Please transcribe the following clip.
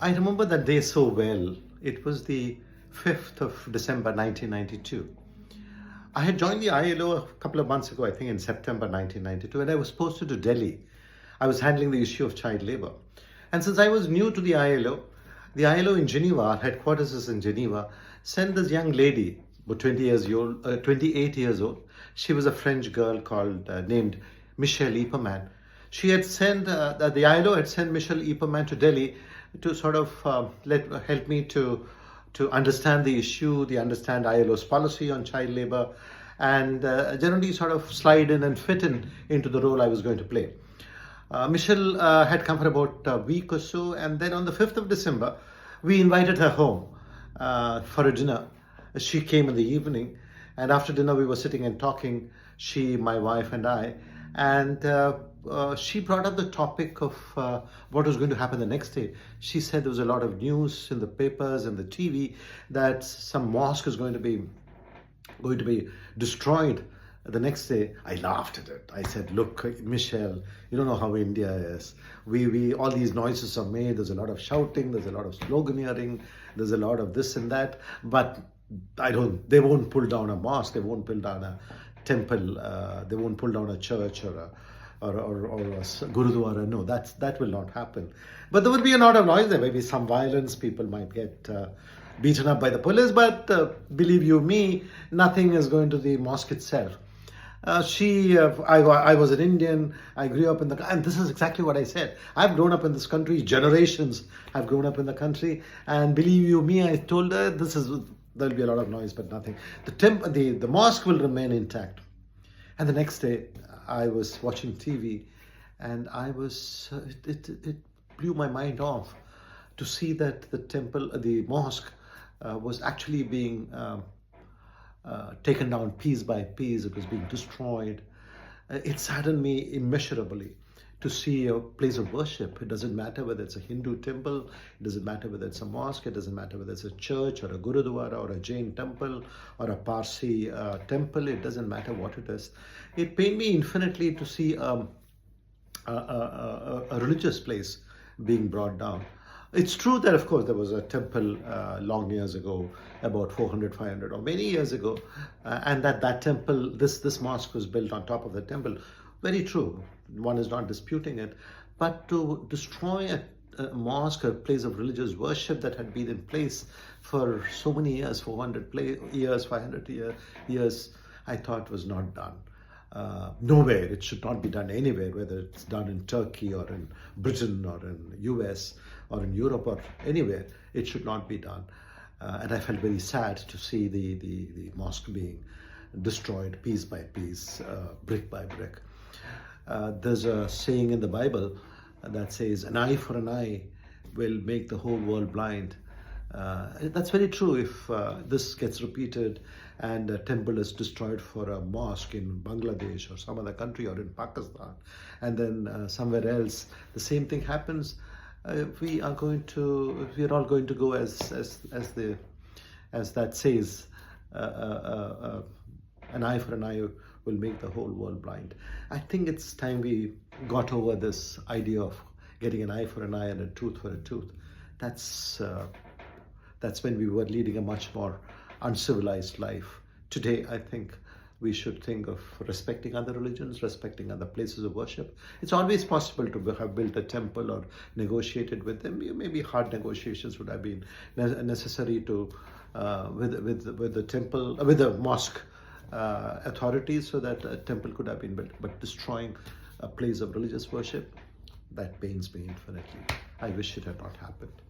I remember that day so well. It was the 5th of December 1992. I had joined the ILO a couple of months ago, I think in September 1992, and I was posted to Delhi. I was handling the issue of child labor. And since I was new to the ILO in Geneva, our headquarters is in Geneva, sent this young lady, about 28 years old. She was a French girl named Michelle Ipperman. She had sent, the ILO had sent Michelle Ipperman to Delhi to sort of help me to understand the issue, understand ILO's policy on child labor, and generally sort of slide in and fit into the role I was going to play. Michelle had come for about a week or so, and then on the 5th of December, we invited her home for a dinner. She came in the evening, and after dinner, we were sitting and talking, she, my wife, and I, and she brought up the topic of what was going to happen the next day. She said there was a lot of news in the papers and the TV that some mosque is going to be destroyed the next day. I laughed at it. I said, "Look, Michelle, you don't know how India is. We all these noises are made. There's a lot of shouting. There's a lot of sloganeering. There's a lot of this and that. But they won't pull down a mosque. They won't pull down a temple. They won't pull down a church or a gurudwara. No, that will not happen. But there will be a lot of noise. There may be some violence. People might get beaten up by the police. But believe you me, nothing is going to the mosque itself." I was an Indian. I grew up and this is exactly what I said. I've grown up in this country. Generations have grown up in the country, and believe you me, I told her there'll be a lot of noise, but nothing. The mosque will remain intact. And the next day, I was watching TV, and it blew my mind off to see that the mosque, was actually being taken down piece by piece. It was being destroyed. It saddened me immeasurably to see a place of worship. It doesn't matter whether it's a Hindu temple, it doesn't matter whether it's a mosque, it doesn't matter whether it's a church or a gurudwara or a Jain temple or a Parsi temple, it doesn't matter what it is. It pained me infinitely to see a religious place being brought down. It's true that, of course, there was a temple long years ago, about 400, 500, or many years ago, and that temple, this mosque was built on top of the temple. Very true. One is not disputing it. But to destroy a mosque, a place of religious worship that had been in place for so many years, 400 years, 500 years, I thought was not done. Nowhere. It should not be done anywhere, whether it's done in Turkey or in Britain or in US or in Europe or anywhere. It should not be done. And I felt very sad to see the mosque being destroyed piece by piece, brick by brick. There's a saying in the Bible that says, "An eye for an eye will make the whole world blind." That's very true. If this gets repeated and a temple is destroyed for a mosque in Bangladesh or some other country or in Pakistan, and then somewhere else the same thing happens, we are all going to go as that says, an eye for an eye will make the whole world blind. I think it's time we got over this idea of getting an eye for an eye and a tooth for a tooth. That's when we were leading a much more uncivilized life. Today, I think we should think of respecting other religions, respecting other places of worship. It's always possible to have built a temple or negotiated with them. Maybe hard negotiations would have been necessary with the mosque authorities, so that a temple could have been built. But destroying a place of religious worship, that pains me infinitely. I wish it had not happened.